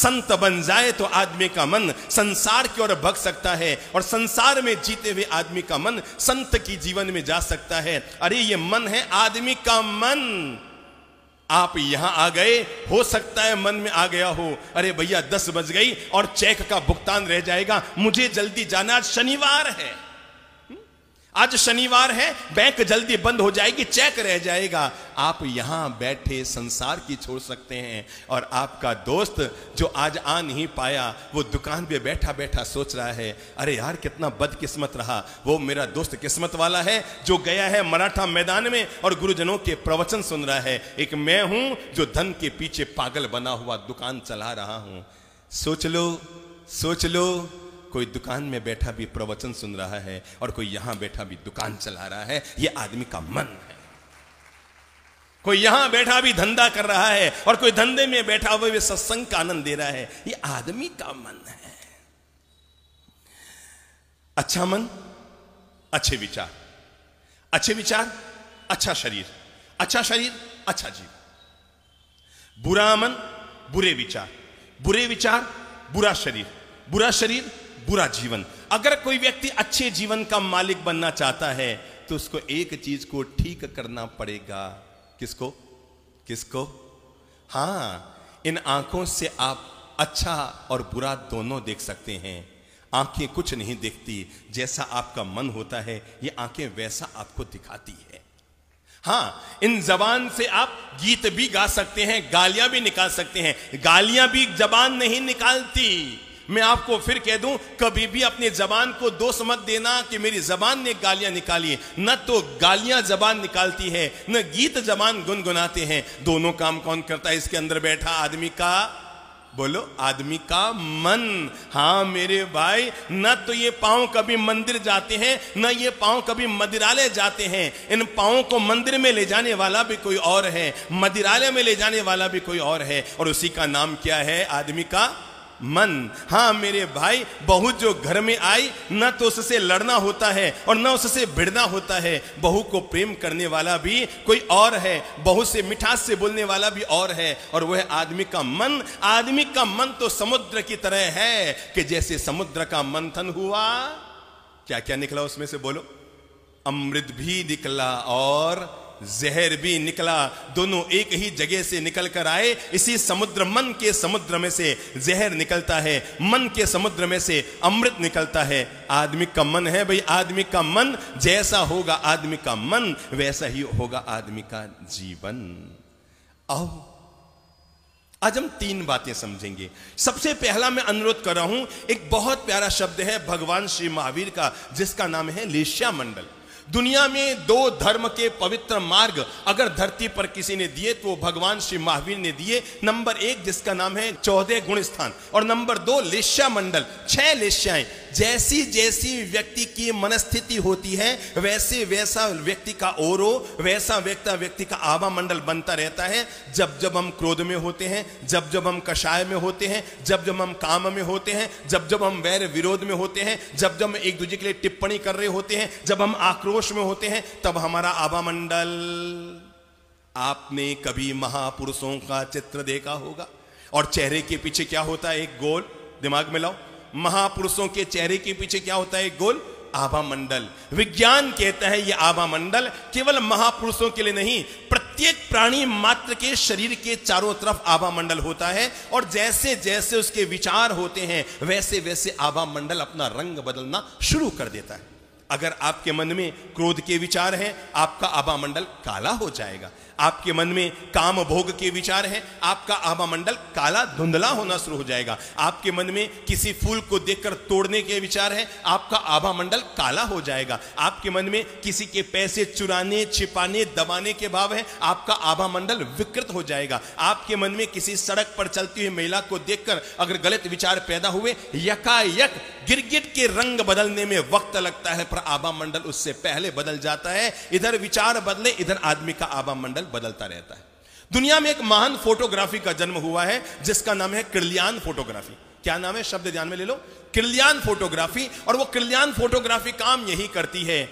संत बन जाए तो आदमी का मन संसार की ओर भग सकता है, और संसार में जीते हुए आदमी का मन संत की जीवन में जा सकता है। अरे ये मन है आदमी का मन। आप यहां आ गए, हो सकता है मन में आ गया हो, अरे भैया 10 बज गई और चेक का भुगतान रह जाएगा, मुझे जल्दी जाना, आज शनिवार है, आज शनिवार है, बैंक जल्दी बंद हो जाएगी, चेक रह जाएगा। आप यहां बैठे संसार की छोड़ सकते हैं, और आपका दोस्त जो आज आ नहीं पाया वो दुकान पे बैठा बैठा सोच रहा है, अरे यार कितना बदकिस्मत रहा, वो मेरा दोस्त किस्मत वाला है जो गया है मराठा मैदान में और गुरुजनों के प्रवचन सुन रहा है। एक मैं हूं जो धन के पीछे पागल बना हुआ दुकान चला रहा हूं। सोच लो, सोच लो, कोई दुकान में बैठा भी प्रवचन सुन रहा है और कोई यहां बैठा भी दुकान चला रहा है, यह आदमी का मन है। कोई यहां बैठा भी धंधा कर रहा है और कोई धंधे में बैठा हुए भी सत्संग का आनंद दे रहा है, यह आदमी का मन है। अच्छा मन, अच्छे विचार, अच्छे विचार, अच्छा शरीर, अच्छा शरीर, अच्छा जीवन। बुरा मन, बुरे विचार, बुरे विचार, बुरा शरीर, बुरा शरीर, बुरा जीवन। अगर कोई व्यक्ति अच्छे जीवन का मालिक बनना चाहता है तो उसको एक चीज को ठीक करना पड़ेगा। किसको? किसको? हां, इन आंखों से आप अच्छा और बुरा दोनों देख सकते हैं। आंखें कुछ नहीं देखती, जैसा आपका मन होता है ये आंखें वैसा आपको दिखाती है। हां, इन जबान से आप गीत भी गा सकते हैं, गालियां भी निकाल सकते हैं, गालियां भी जबान नहीं निकालती। मैं आपको फिर कह दूं, कभी भी अपने जबान को दोष मत देना कि मेरी जबान ने गालियां निकाली। न तो गालियां जबान निकालती है, न गीत जबान गुनगुनाते हैं। दोनों काम कौन करता है इसके अंदर बैठा आदमी का? बोलो, आदमी का मन। हां मेरे भाई, न तो ये पांव कभी मंदिर जाते हैं, न ये पांव कभी मदिरालय जाते हैं। इन पांवों को मंदिर में ले जाने वाला भी कोई और है, मदिरालय में ले जाने वाला भी कोई और है, और उसी का नाम क्या है? आदमी का मन। हां मेरे भाई, बहू जो घर में आई न तो उससे लड़ना होता है और न उससे भिड़ना होता है। बहू को प्रेम करने वाला भी कोई और है, बहू से मिठास से बोलने वाला भी और है, और वह है आदमी का मन। आदमी का मन तो समुद्र की तरह है कि जैसे समुद्र का मंथन हुआ, क्या क्या निकला उसमें से? बोलो, अमृत भी निकला और जहर भी निकला। दोनों एक ही जगह से निकल कर आए। इसी समुद्र, मन के समुद्र में से जहर निकलता है, मन के समुद्र में से अमृत निकलता है। आदमी का मन है भाई, आदमी का मन जैसा होगा आदमी का मन, वैसा ही होगा आदमी का जीवन। आओ आज हम 3 बातें समझेंगे। सबसे पहला मैं अनुरोध कर रहा हूं, एक बहुत प्यारा शब्द है भगवान श्री महावीर का, जिसका नाम है लेश्या मंडल। दुनिया में 2 धर्म के पवित्र मार्ग अगर धरती पर किसी ने दिए तो भगवान श्री महावीर ने दिए। नंबर 1 जिसका नाम है 14 गुण स्थान, और नंबर 2 लेश्या मंडल, 6 लेश्याएं। जैसी जैसी व्यक्ति की मनस्थिति होती है वैसे वैसा व्यक्ति का ओरो, वैसा व्यक्ति का आभा मंडल बनता रहता है। जब जब हम क्रोध में होते हैं, जब जब हम कषाय में होते हैं, जब जब हम काम में होते हैं, जब जब हम वैर विरोध में होते हैं, जब जब हम एक दूसरे के लिए टिप्पणी कर रहे होते हैं, जब हम आक्रोश में होते हैं, तब हमारा आभा मंडल। आपने कभी महापुरुषों का चित्र देखा होगा, और चेहरे के पीछे क्या होता है? एक गोल, दिमाग में लाओ, महापुरुषों के चेहरे के पीछे क्या होता है? एक गोल आभा मंडल। विज्ञान कहता है यह आभा मंडल केवल महापुरुषों के लिए नहीं, प्रत्येक प्राणी मात्र के शरीर के चारों तरफ आभा मंडल होता है, और जैसे जैसे उसके विचार होते हैं वैसे वैसे आभा मंडल अपना रंग बदलना शुरू कर देता है। अगर आपके मन में क्रोध के विचार हैं, आपका आभा मंडल काला हो जाएगा। आपके मन में काम भोग के विचार हैं, आपका आभा मंडल काला धुंधला होना शुरू हो जाएगा। आपके मन में किसी फूल को देखकर तोड़ने के विचार हैं, आपका आभा मंडल काला हो जाएगा। आपके मन में किसी के पैसे चुराने, छिपाने, दबाने के भाव है, आपका आभा मंडल विकृत हो जाएगा। आपके मन में किसी सड़क पर चलती हुई महिला को देखकर अगर गलत विचार पैदा हुए, यकायक गिरगिट के रंग बदलने में वक्त लगता है, पर आभा मंडल उससे पहले बदल जाता है। इधर विचार बदले, इधर आदमी का आभा मंडल बदलता रहता है। दुनिया में एक महान फोटोग्राफी का जन्म हुआ है जिसका नाम है किर्लियान फोटोग्राफी। क्या नाम है? शब्द ध्यान में ले लो, किर्लियान फोटोग्राफी। और वो किर्लियान फोटोग्राफी काम यही करती है,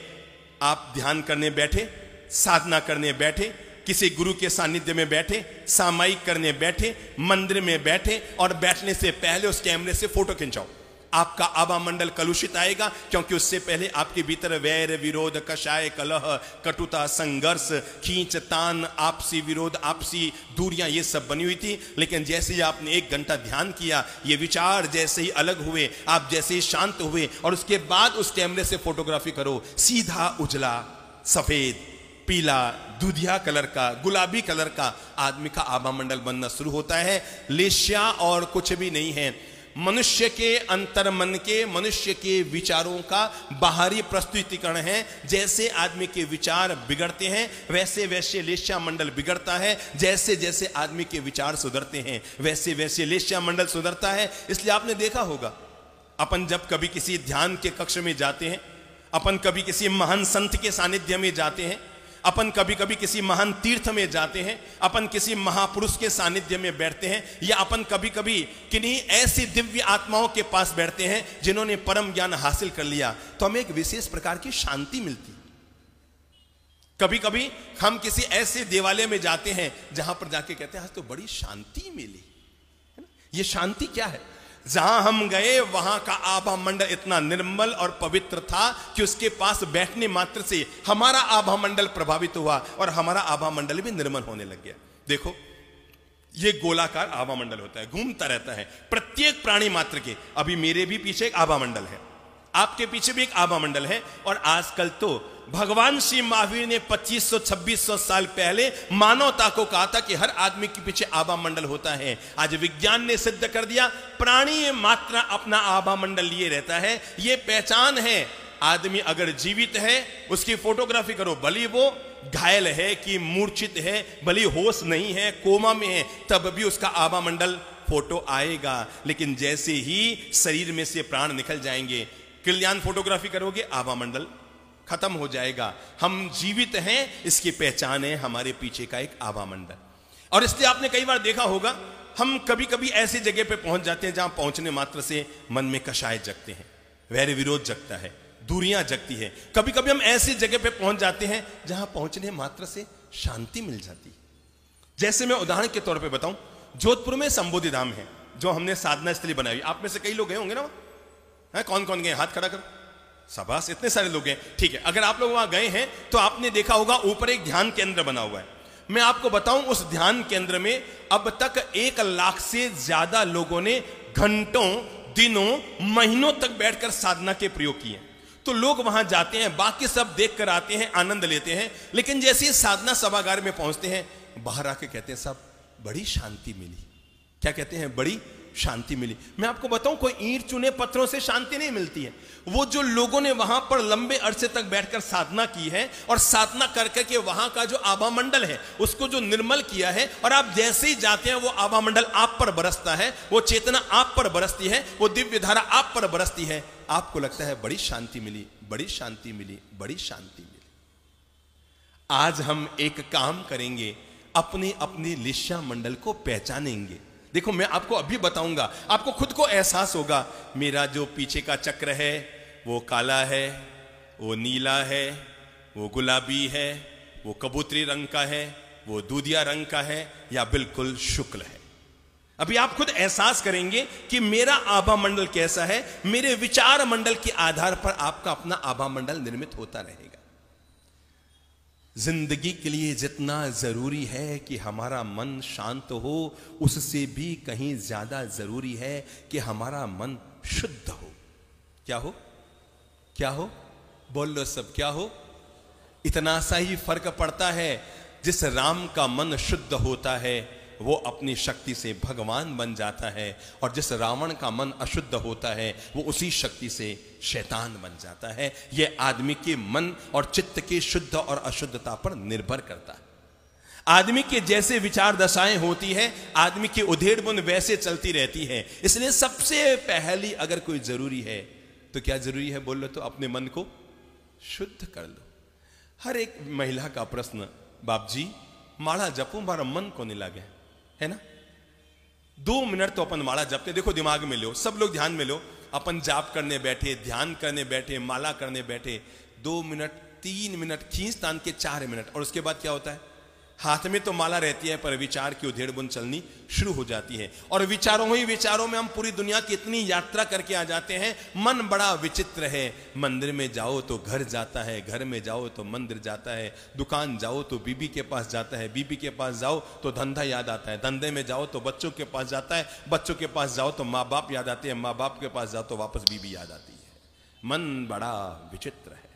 आप ध्यान करने बैठे, साधना करने बैठे, किसी गुरु के सानिध्य में बैठे, सामायिक करने बैठे, मंदिर में बैठे और बैठने से पहले उस कैमरे से फोटो खिंचाओ। आपका आभा मंडल कलुषित आएगा, क्योंकि उससे पहले आपके भीतर वैर, विरोध, कषाय, कलह, कटुता, संघर्ष, खींच तान, आपसी विरोध, आपसी दूरियां, ये सब बनी हुई थी। लेकिन जैसे ही आपने 1 घंटा ध्यान किया, ये विचार जैसे ही अलग हुए, आप जैसे ही शांत हुए और उसके बाद उस कैमरे से फोटोग्राफी करो, सीधा उजला, सफेद, पीला, दूधिया कलर का, गुलाबी कलर का आदमी का आभा मंडल बनना शुरू होता है। लेश्या और कुछ भी नहीं है, मनुष्य के अंतर्मन के, मनुष्य के विचारों का बाहरी प्रस्तुतिकरण है। जैसे आदमी के विचार बिगड़ते हैं, वैसे वैसे लेश्या मंडल बिगड़ता है। जैसे जैसे आदमी के विचार सुधरते हैं, वैसे वैसे लेश्या मंडल सुधरता है। इसलिए आपने देखा होगा, अपन जब कभी किसी ध्यान के कक्ष में जाते हैं, अपन कभी किसी महान संत के सानिध्य में जाते हैं, अपन कभी कभी किसी महान तीर्थ में जाते हैं, अपन किसी महापुरुष के सानिध्य में बैठते हैं, या अपन कभी कभी किन्हीं ऐसी दिव्य आत्माओं के पास बैठते हैं जिन्होंने परम ज्ञान हासिल कर लिया, तो हमें एक विशेष प्रकार की शांति मिलती। कभी कभी हम किसी ऐसे देवालय में जाते हैं जहां पर जाके कहते हैं आज तो बड़ी शांति मिली, है ना? ये शांति क्या है? जहां हम गए वहां का आभा मंडल इतना निर्मल और पवित्र था कि उसके पास बैठने मात्र से हमारा आभा मंडल प्रभावित हुआ और हमारा आभा मंडल भी निर्मल होने लग गया। देखो, ये गोलाकार आभा मंडल होता है, घूमता रहता है प्रत्येक प्राणी मात्र के। अभी मेरे भी पीछे एक आभा मंडल है, आपके पीछे भी एक आभा मंडल है। और आजकल तो भगवान श्री महावीर ने 2500-2600 साल पहले मानवता को कहा था कि हर आदमी के पीछे आभा मंडल होता है। आज विज्ञान ने सिद्ध कर दिया, प्राणी मात्र अपना आभा मंडल लिए रहता है। ये पहचान है। आदमी अगर जीवित है उसकी फोटोग्राफी करो, भले वो घायल है कि मूर्छित है, भले होश नहीं है, कोमा में है, तब भी उसका आभा मंडल फोटो आएगा। लेकिन जैसे ही शरीर में से प्राण निकल जाएंगे, कल्याण फोटोग्राफी करोगे, आभा मंडल खत्म हो जाएगा। हम जीवित हैं, इसकी पहचान है हमारे पीछे का एक आभा मंडल। और इसलिए आपने कई बार देखा होगा, हम कभी कभी ऐसी जगह पे पहुंच जाते हैं जहां पहुंचने मात्र से मन में कषाय जगते हैं, वैर विरोध जगता है, दूरियां जगती है। कभी कभी हम ऐसी जगह पे पहुंच जाते हैं जहां पहुंचने मात्र से शांति मिल जाती। जैसे मैं उदाहरण के तौर पर बताऊं, जोधपुर में संबोधि धाम है जो हमने साधना स्थली बनाई। आप में से कई लोग गए होंगे ना, है? कौन कौन गए? हाथ खड़ा करो। शाबाश, इतने सारे लोग हैं। ठीक है, अगर आप लोग वहां गए हैं तो आपने देखा होगा ऊपर एक ध्यान केंद्र बना हुआ है। मैं आपको बताऊं, उस ध्यान केंद्र में अब तक 1 लाख से ज्यादा लोगों ने घंटों, दिनों, महीनों तक बैठकर साधना के प्रयोग किए। तो लोग वहां जाते हैं, बाकी सब देख कर आते हैं, आनंद लेते हैं, लेकिन जैसे ही साधना सभागार में पहुंचते हैं, बाहर आके कहते हैं साहब बड़ी शांति मिली। क्या कहते हैं? बड़ी शांति मिली। मैं आपको बताऊं, कोई ईंट चुने पत्थरों से शांति नहीं मिलती है। वो जो लोगों ने वहां पर लंबे अरसे तक बैठकर साधना की है और साधना करके के वहां का जो आभा मंडल है उसको जो निर्मल किया है, और आप जैसे ही जाते हैं वो आभा मंडल आप पर बरसता है, वो चेतना आप पर बरसती है, वो दिव्य धारा आप पर बरसती है। आपको लगता है बड़ी शांति मिली, बड़ी शांति मिली, बड़ी शांति मिली। आज हम एक काम करेंगे, अपने अपने लेश्या मंडल को पहचानेंगे। देखो, मैं आपको अभी बताऊंगा, आपको खुद को एहसास होगा, मेरा जो पीछे का चक्र है वो काला है, वो नीला है, वो गुलाबी है, वो कबूतरी रंग का है, वो दूधिया रंग का है, या बिल्कुल शुक्ल है। अभी आप खुद एहसास करेंगे कि मेरा आभा मंडल कैसा है। मेरे विचार मंडल के आधार पर आपका अपना आभा मंडल निर्मित होता रहेगा। जिंदगी के लिए जितना जरूरी है कि हमारा मन शांत हो, उससे भी कहीं ज्यादा जरूरी है कि हमारा मन शुद्ध हो। क्या हो? क्या हो? बोल लो सब, क्या हो? इतना सा ही फर्क पड़ता है। जिस राम का मन शुद्ध होता है वो अपनी शक्ति से भगवान बन जाता है, और जिस रावण का मन अशुद्ध होता है वो उसी शक्ति से शैतान बन जाता है। यह आदमी के मन और चित्त के शुद्ध और अशुद्धता पर निर्भर करता है। आदमी के जैसे विचार दशाएं होती है, आदमी की उधेड़ बुन वैसे चलती रहती है। इसलिए सबसे पहली अगर कोई जरूरी है तो क्या जरूरी है? बोल लो तो, अपने मन को शुद्ध कर लो। हर एक महिला का प्रश्न, बाप जी माला जपूं, हमारा मन को नहीं लगे, है ना? 2 मिनट तो अपन माला जपते। देखो, दिमाग में लो, सब लोग ध्यान में लो। अपन जाप करने बैठे, ध्यान करने बैठे, माला करने बैठे, 2 मिनट, 3 मिनट, खींच तान के 4 मिनट, और उसके बाद क्या होता है? हाथ में तो माला रहती है पर विचार की उधेड़ बुन चलनी शुरू हो जाती है, और विचारों ही विचारों में हम पूरी दुनिया की इतनी यात्रा करके आ जाते हैं। मन बड़ा विचित्र है, मंदिर में जाओ तो घर जाता है, घर में जाओ तो मंदिर जाता है, दुकान जाओ तो बीबी के पास जाता है, बीबी के पास जाओ तो धंधा याद आता है, धंधे में जाओ तो बच्चों के पास जाता है, बच्चों के पास जाओ तो माँ बाप याद आते हैं, माँ बाप के पास जाओ तो वापस बीबी याद आती है। मन बड़ा विचित्र है।